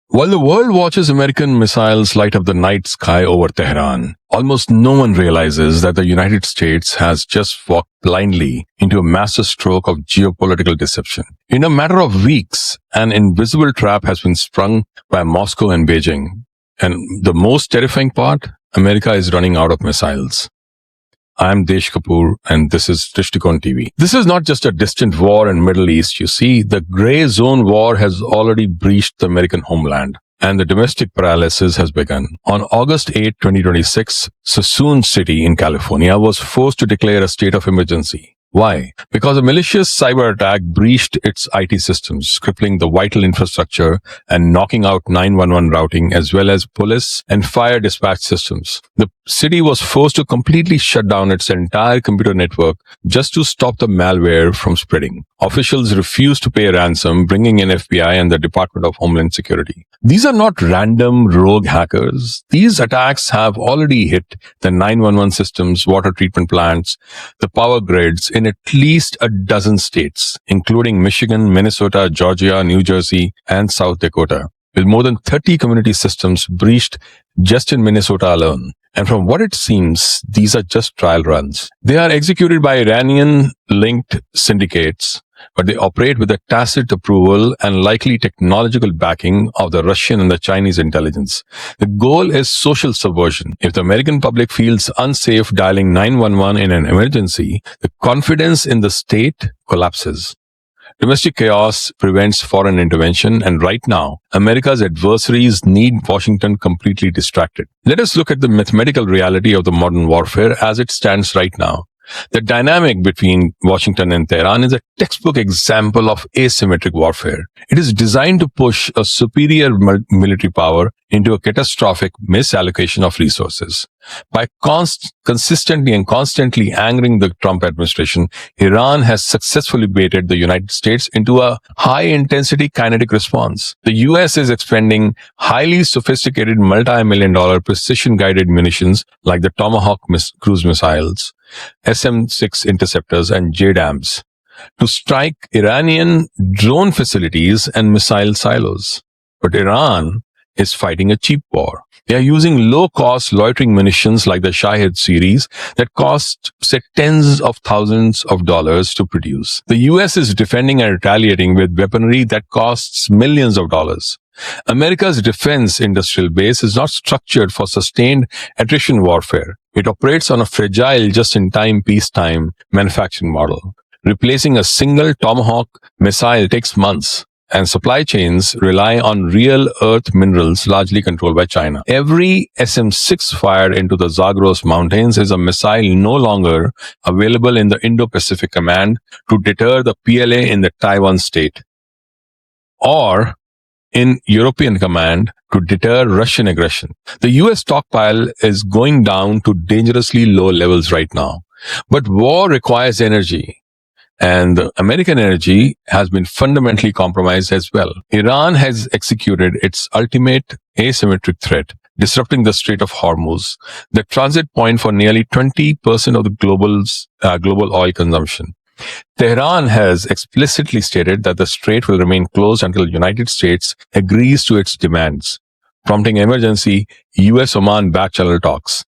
While the world watches American missiles light up the night sky over Tehran, almost no one realizes that the United States has just walked blindly into a master stroke of geopolitical deception. In a matter of weeks, an invisible trap has been sprung by Moscow and Beijing. And the most terrifying part, America is running out of missiles. I'm Desh Kapoor, and this is Drishtikon TV. This is not just a distant war in Middle East. You see, the gray zone war has already breached the American homeland, and the domestic paralysis has begun. On August 8, 2026, Suisun City in California was forced to declare a state of emergency. Why? Because a malicious cyber attack breached its IT systems, crippling the vital infrastructure and knocking out 911 routing as well as police and fire dispatch systems. The city was forced to completely shut down its entire computer network just to stop the malware from spreading. Officials refused to pay a ransom, bringing in FBI and the Department of Homeland Security. These are not random rogue hackers. These attacks have already hit the 911 systems, water treatment plants, the power grids in at least a dozen states, including Michigan, Minnesota, Georgia, New Jersey, and South Dakota, with more than 30 community systems breached just in Minnesota alone. And from what it seems, these are just trial runs. They are executed by Iranian-linked syndicates, but they operate with the tacit approval and likely technological backing of the Russian and the Chinese intelligence. The goal is social subversion. If the American public feels unsafe dialing 911 in an emergency, the confidence in the state collapses. Domestic chaos prevents foreign intervention, and right now, America's adversaries need Washington completely distracted. Let us look at the mathematical reality of the modern warfare as it stands right now. The dynamic between Washington and Tehran is a textbook example of asymmetric warfare. It is designed to push a superior military power into a catastrophic misallocation of resources. By consistently and constantly angering the Trump administration, Iran has successfully baited the United States into a high-intensity kinetic response. The U.S. is expending highly sophisticated multi-million-dollar precision-guided munitions like the Tomahawk cruise missiles, SM-6 interceptors, and JDAMs to strike Iranian drone facilities and missile silos. But Iran is fighting a cheap war. They are using low-cost loitering munitions like the Shahid series that cost, say, tens of thousands of dollars to produce. The U.S. is defending and retaliating with weaponry that costs millions of dollars. America's defense industrial base is not structured for sustained attrition warfare. It operates on a fragile, just-in-time, peacetime manufacturing model. Replacing a single Tomahawk missile takes months, and supply chains rely on real earth minerals largely controlled by China. Every SM-6 fired into the Zagros Mountains is a missile no longer available in the Indo-Pacific Command to deter the PLA in the Taiwan state, or in European Command to deter Russian aggression. The US stockpile is going down to dangerously low levels right now. But war requires energy, and the American energy has been fundamentally compromised as well. Iran has executed its ultimate asymmetric threat, disrupting the Strait of Hormuz, the transit point for nearly 20% of the global oil consumption. Tehran has explicitly stated that the strait will remain closed until the United States agrees to its demands, prompting emergency US-Oman back-channel talks.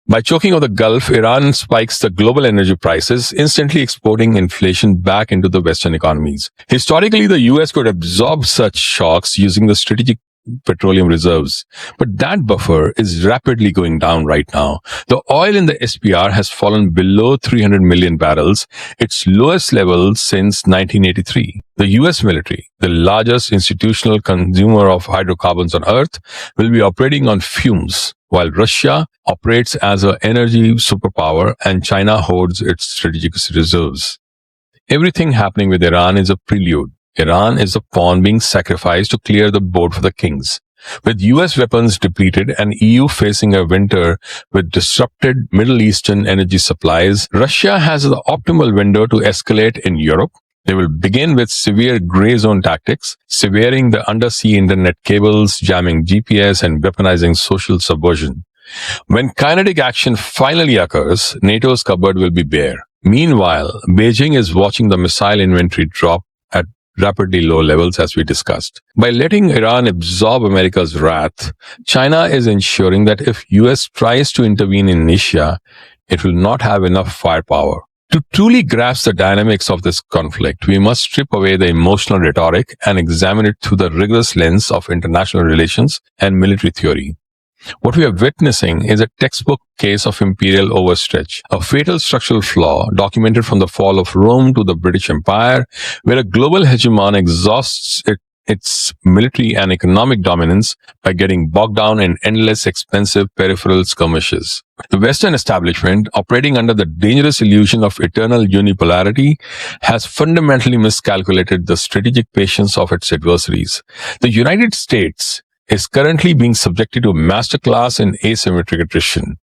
By choking out the Gulf, Iran spikes the global energy prices, instantly exporting inflation back into the Western economies. Historically, the US could absorb such shocks using the strategic petroleum reserves, but that buffer is rapidly going down right now. The oil in the SPR has fallen below 300 million barrels, its lowest level since 1983. The US military, the largest institutional consumer of hydrocarbons on Earth, will be operating on fumes, while Russia operates as an energy superpower and China hoards its strategic reserves. Everything happening with Iran is a prelude. Iran is a pawn being sacrificed to clear the board for the kings. With US weapons depleted and EU facing a winter with disrupted Middle Eastern energy supplies, Russia has the optimal window to escalate in Europe. They will begin with severe gray zone tactics, severing the undersea internet cables, jamming GPS, and weaponizing social subversion. When kinetic action finally occurs, NATO's cupboard will be bare. Meanwhile, Beijing is watching the missile inventory drop at rapidly low levels, as we discussed. By letting Iran absorb America's wrath, China is ensuring that if US tries to intervene in Asia, it will not have enough firepower. To truly grasp the dynamics of this conflict, we must strip away the emotional rhetoric and examine it through the rigorous lens of international relations and military theory. What we are witnessing is a textbook case of imperial overstretch, a fatal structural flaw documented from the fall of Rome to the British Empire, where a global hegemon exhausts its military and economic dominance by getting bogged down in endless expensive peripheral skirmishes. The Western establishment, operating under the dangerous illusion of eternal unipolarity, has fundamentally miscalculated the strategic patience of its adversaries. The United States is currently being subjected to a masterclass in asymmetric attrition.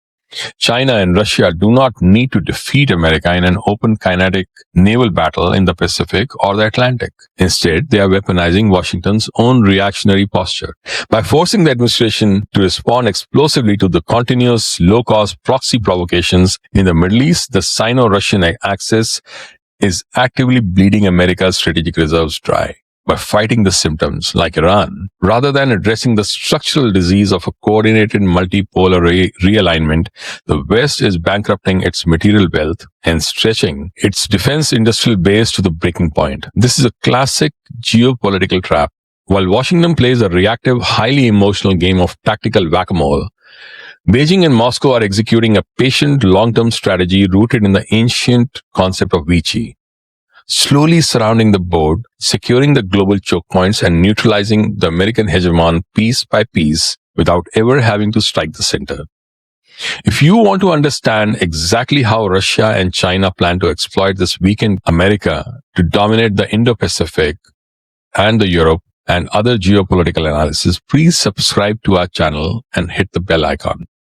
China and Russia do not need to defeat America in an open kinetic naval battle in the Pacific or the Atlantic. Instead, they are weaponizing Washington's own reactionary posture. By forcing the administration to respond explosively to the continuous low-cost proxy provocations in the Middle East, the Sino-Russian axis is actively bleeding America's strategic reserves dry. By fighting the symptoms, like Iran, rather than addressing the structural disease of a coordinated multipolar realignment, the West is bankrupting its material wealth and stretching its defense industrial base to the breaking point. This is a classic geopolitical trap. While Washington plays a reactive, highly emotional game of tactical whack-a-mole, Beijing and Moscow are executing a patient, long-term strategy rooted in the ancient concept of Vichy, slowly surrounding the board, securing the global choke points, and neutralizing the American hegemon piece by piece without ever having to strike the center. If you want to understand exactly how Russia and China plan to exploit this weakened America to dominate the Indo-Pacific and the Europe and other geopolitical analysis, please subscribe to our channel and hit the bell icon.